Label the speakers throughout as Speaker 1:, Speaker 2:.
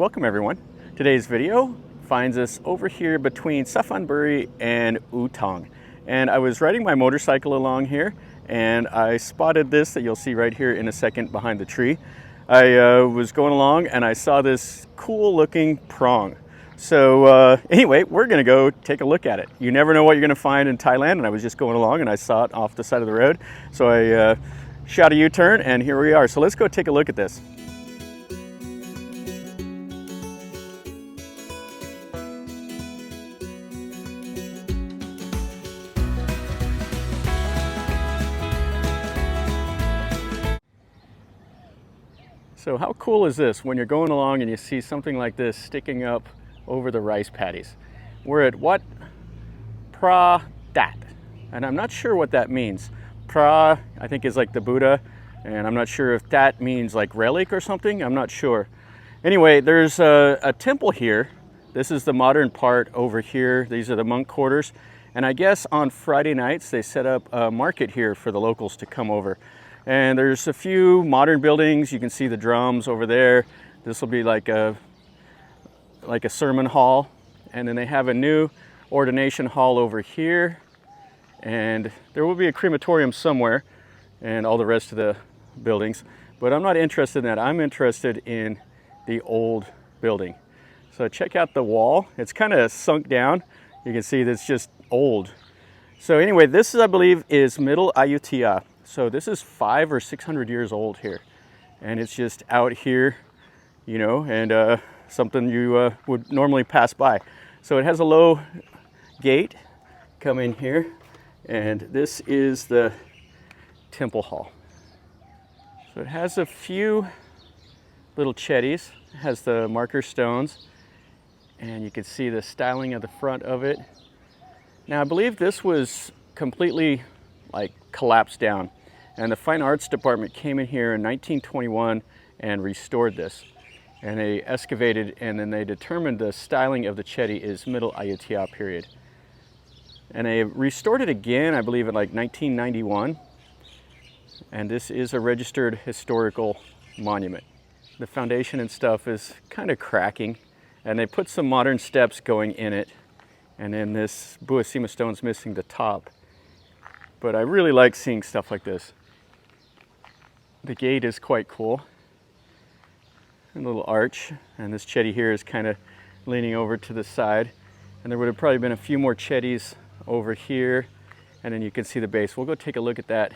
Speaker 1: Welcome everyone. Today's video finds us over here between Suphan Buri and Utong. And I was riding my motorcycle along here and I spotted this that you'll see right here in a second behind the tree. I was going along and I saw this cool looking prang. So anyway, we're gonna go take a look at it. You never know what you're gonna find in Thailand, and I was just going along and I saw it off the side of the road. So I shot a U-turn and here we are. So let's go take a look at this. So how cool is this when you're going along and you see something like this sticking up over the rice paddies? We're at Wat Phra That, and I'm not sure what that means. Phra, I think, is like the Buddha, and I'm not sure if that means like relic or something. I'm not sure. Anyway, there's a temple here. This is the modern part over here. These are the monk quarters, and I guess on Friday nights they set up a market here for the locals to come over. And there's a few modern buildings. You can see the drums over there. This will be like a sermon hall. And then they have a new ordination hall over here. And there will be a crematorium somewhere and all the rest of the buildings. But I'm not interested in that. I'm interested in the old building. So check out the wall. It's kind of sunk down. You can see that's just old. So anyway, this is, I believe, is Middle Ayutthaya. So this is 500 or 600 years old here, and it's just out here, you know, and something you would normally pass by. So it has a low gate. Come in here, and this is the temple hall. So it has a few little chetties. It has the marker stones, and you can see the styling of the front of it. Now I believe this was completely like collapsed down. And the Fine Arts Department came in here in 1921 and restored this. And they excavated, and then they determined the styling of the chetty is Middle Ayutthaya period. And they restored it again, I believe, in like 1991. And this is a registered historical monument. The foundation and stuff is kind of cracking, and they put some modern steps going in it. And then this Buasima stone's missing the top. But I really like seeing stuff like this. The gate is quite cool. A little arch, and this chetty here is kind of leaning over to the side. And there would have probably been a few more chetties over here, and then you can see the base. We'll go take a look at that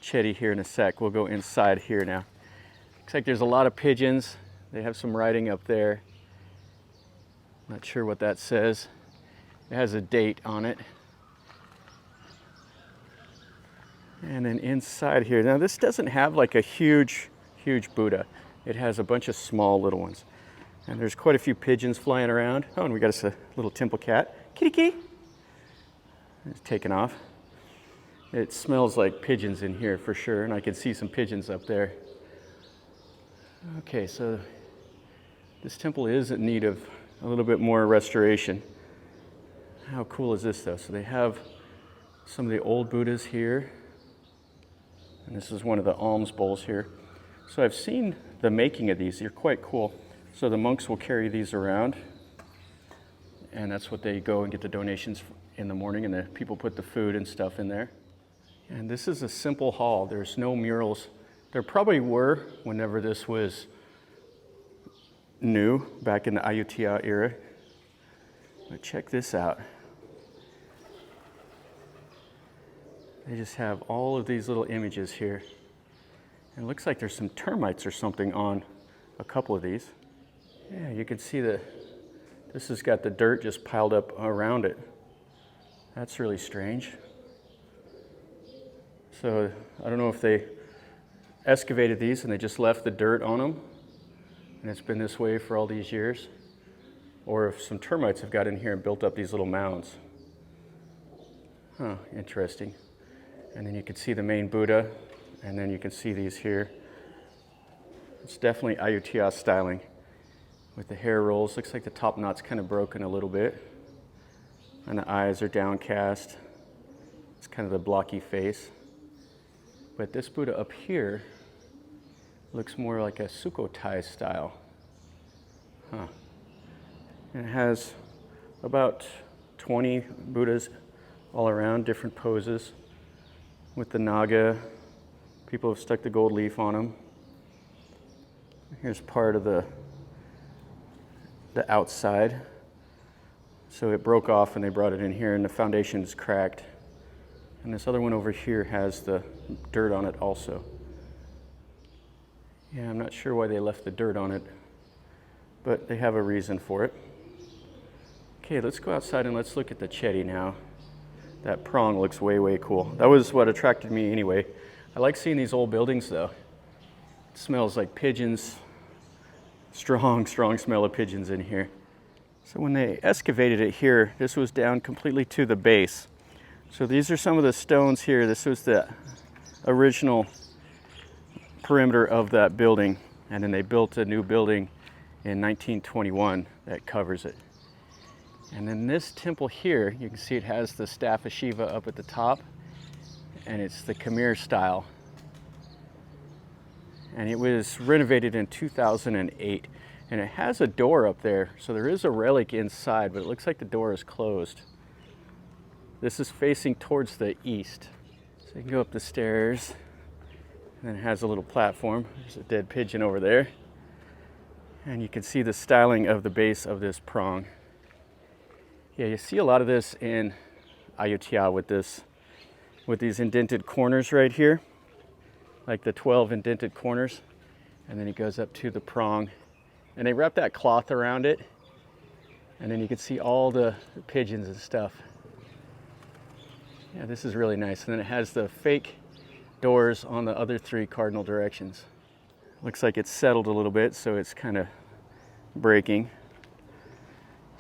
Speaker 1: chetty here in a sec. We'll go inside here now. Looks like there's a lot of pigeons. They have some writing up there. Not sure what that says. It has a date on it. And then inside here, now this doesn't have like a huge Buddha. It has a bunch of small little ones. And there's quite a few pigeons flying around. Oh, and we got us a little temple cat. Kitty kitty. It's taken off. It smells like pigeons in here for sure, and I can see some pigeons up there. Okay, so this temple is in need of a little bit more restoration. How cool is this though? So they have some of the old Buddhas here. And this is one of the alms bowls here. So I've seen the making of these. They're quite cool. So the monks will carry these around, and that's what they go and get the donations in the morning, and the people put the food and stuff in there. And this is a simple hall. There's no murals. There probably were whenever this was new, back in the Ayutthaya era. But check this out. They just have all of these little images here. And it looks like there's some termites or something on a couple of these. Yeah, you can see this has got the dirt just piled up around it. That's really strange. So I don't know if they excavated these and they just left the dirt on them and it's been this way for all these years, or if some termites have got in here and built up these little mounds. Huh, interesting. And then you can see the main Buddha, and then you can see these here. It's definitely Ayutthaya styling with the hair rolls. Looks like the top knot's kind of broken a little bit, and the eyes are downcast. It's kind of the blocky face. But this Buddha up here looks more like a Sukhothai style. Huh. And it has about 20 Buddhas all around, different poses. With the Naga, people have stuck the gold leaf on them. Here's part of the outside. So it broke off and they brought it in here, and the foundation is cracked. And this other one over here has the dirt on it also. Yeah, I'm not sure why they left the dirt on it, but they have a reason for it. Okay, let's go outside and let's look at the Chetty now. That prong looks way, way cool. That was what attracted me anyway. I like seeing these old buildings though. It smells like pigeons. Strong, strong smell of pigeons in here. So when they excavated it here, this was down completely to the base. So these are some of the stones here. This was the original perimeter of that building. And then they built a new building in 1921 that covers it. And then this temple here, you can see it has the staff of Shiva up at the top, and it's the Khmer style. And it was renovated in 2008, and it has a door up there, so there is a relic inside, but it looks like the door is closed. This is facing towards the east. So you can go up the stairs, and then it has a little platform. There's a dead pigeon over there. And you can see the styling of the base of this prong. Yeah, you see a lot of this in Ayutthaya with these indented corners right here, like the 12 indented corners, and then it goes up to the prong, and they wrap that cloth around it, and then you can see all the pigeons and stuff. Yeah, this is really nice. And then it has the fake doors on the other 3 cardinal directions. Looks like it's settled a little bit, so it's kind of breaking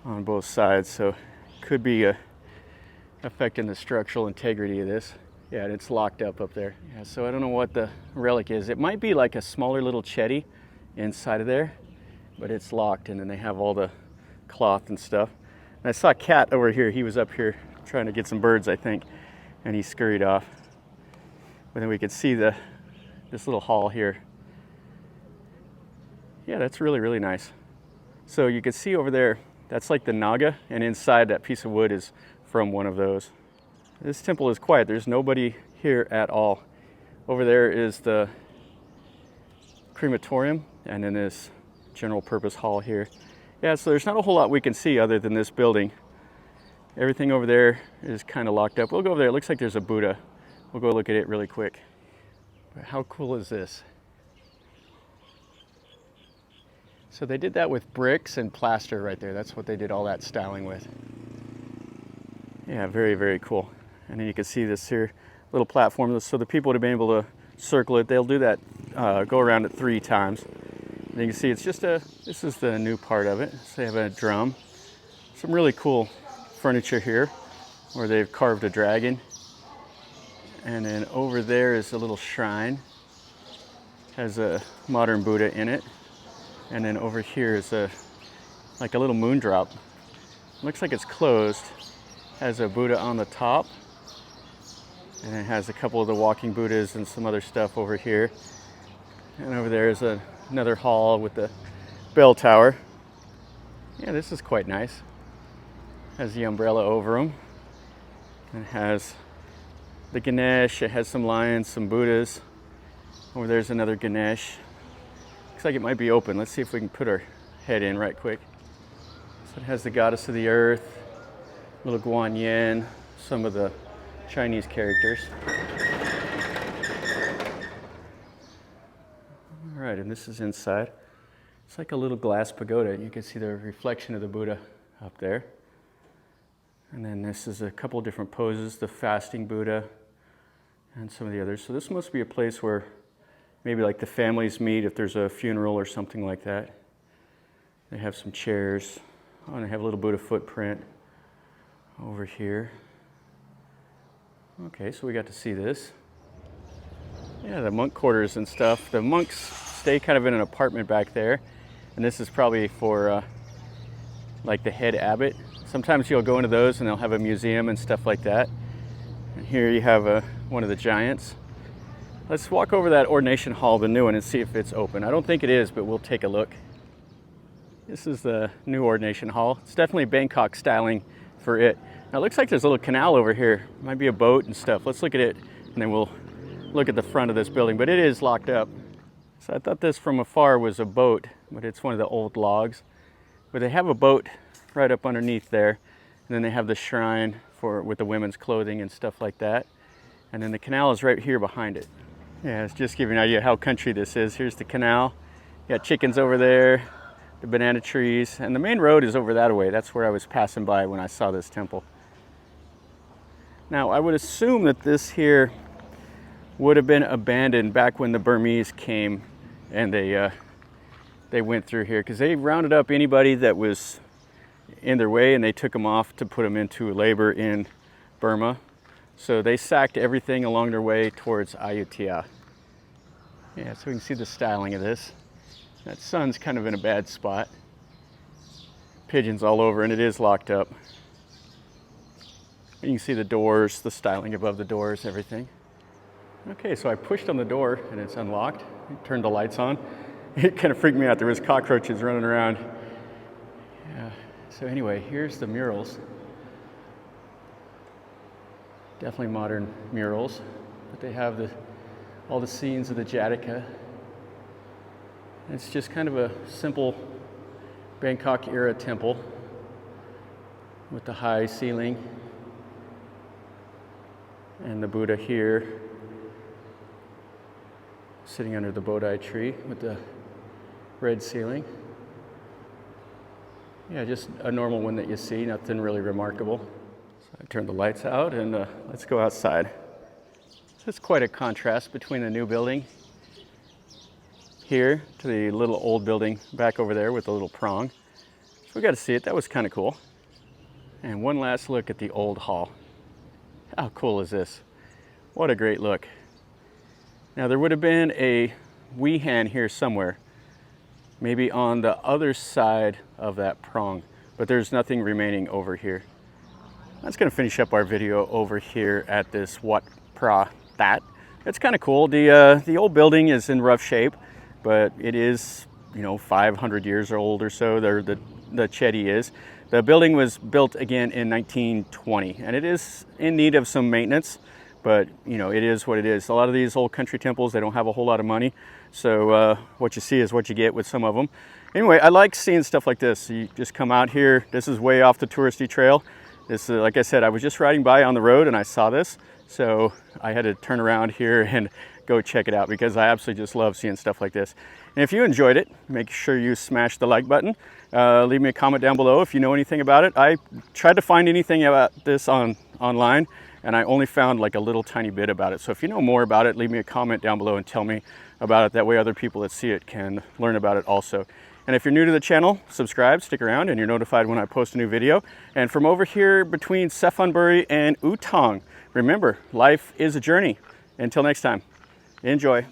Speaker 1: on both sides, so could be affecting the structural integrity of this. Yeah, and it's locked up there. Yeah, so I don't know what the relic is. It might be like a smaller little Chetty inside of there, but it's locked, and then they have all the cloth and stuff. And I saw a cat over here. He was up here trying to get some birds, I think, and he scurried off. But then we could see this little hall here. Yeah, that's really, really nice. So you can see over there, that's like the Naga, and inside that piece of wood is from one of those. This temple is quiet. There's nobody here at all. Over there is the crematorium, and then this general purpose hall here. Yeah, so there's not a whole lot we can see other than this building. Everything over there is kind of locked up. We'll go over there. It looks like there's a Buddha. We'll go look at it really quick. But how cool is this? So they did that with bricks and plaster right there. That's what they did all that styling with. Yeah, very, very cool. And then you can see this here little platform. So the people would have been able to circle it. They'll do that, go around it 3 times. And you can see it's just this is the new part of it. So they have a drum. Some really cool furniture here where they've carved a dragon. And then over there is a little shrine. Has a modern Buddha in it. And then over here is like a little moon drop. Looks like it's closed. Has a Buddha on the top. And it has a couple of the walking Buddhas and some other stuff over here. And over there is another hall with the bell tower. Yeah, this is quite nice. Has the umbrella over them. And it has the Ganesh. It has some lions, some Buddhas. Over there's another Ganesh. Looks like it might be open. Let's see if we can put our head in right quick. So it has the goddess of the earth, little Guan Yin, some of the Chinese characters. All right, and this is inside. It's like a little glass pagoda, and you can see the reflection of the Buddha up there. And then this is a couple different poses, the fasting Buddha and some of the others. So this must be a place where maybe like the families meet if there's a funeral or something like that. They have some chairs. Oh, and they have a little Buddha footprint over here. Okay, so we got to see this. Yeah, the monk quarters and stuff. The monks stay kind of in an apartment back there. And this is probably for like the head abbot. Sometimes you'll go into those and they'll have a museum and stuff like that. And here you have one of the giants. Let's walk over that ordination hall, the new one, and see if it's open. I don't think it is, but we'll take a look. This is the new ordination hall. It's definitely Bangkok styling for it. Now it looks like there's a little canal over here. Might be a boat and stuff. Let's look at it and then we'll look at the front of this building, but it is locked up. So I thought this from afar was a boat, but it's one of the old logs. But they have a boat right up underneath there. And then they have the shrine with the women's clothing and stuff like that. And then the canal is right here behind it. Yeah, it's just giving you an idea how country this is. Here's the canal. You got chickens over there, the banana trees, and the main road is over that way. That's where I was passing by when I saw this temple. Now, I would assume that this here would have been abandoned back when the Burmese came and they went through here, because they rounded up anybody that was in their way and they took them off to put them into labor in Burma. So they sacked everything along their way towards Ayutthaya. Yeah, so we can see the styling of this. That sun's kind of in a bad spot. Pigeons all over, and it is locked up. You can see the doors, the styling above the doors, everything. Okay, so I pushed on the door and it's unlocked. Turned the lights on. It kind of freaked me out. There was cockroaches running around. Yeah. So anyway, here's the murals. Definitely modern murals, but they have all the scenes of the Jataka. It's just kind of a simple Bangkok era temple with the high ceiling and the Buddha here sitting under the Bodhi tree with the red ceiling. Yeah, just a normal one that you see, nothing really remarkable. So I turned the lights out and let's go outside. It's quite a contrast between the new building here to the little old building back over there with the little prong. So we got to see it. That was kind of cool. And one last look at the old hall. How cool is this? What a great look. Now there would have been a Wehan here somewhere, maybe on the other side of that prong, but there's nothing remaining over here. That's going to finish up our video over here at this Wat Phra That. It's kind of cool. The old building is in rough shape, but it is, 500 years old or so. The Chedi is. The building was built again in 1920, and it is in need of some maintenance, but it is what it is. A lot of these old country temples, they don't have a whole lot of money, so what you see is what you get with some of them. Anyway, I like seeing stuff like this. You just come out here. This is way off the touristy trail. This, like I said, I was just riding by on the road and I saw this, so I had to turn around here and go check it out because I absolutely just love seeing stuff like this. And if you enjoyed it, make sure you smash the like button. Leave me a comment down below if you know anything about it. I tried to find anything about this online, and I only found like a little tiny bit about it. So if you know more about it, leave me a comment down below and tell me about it. That way other people that see it can learn about it also. And if you're new to the channel, subscribe, stick around, and you're notified when I post a new video. And from over here between Suphan Buri and Utong, remember, life is a journey. Until next time, enjoy.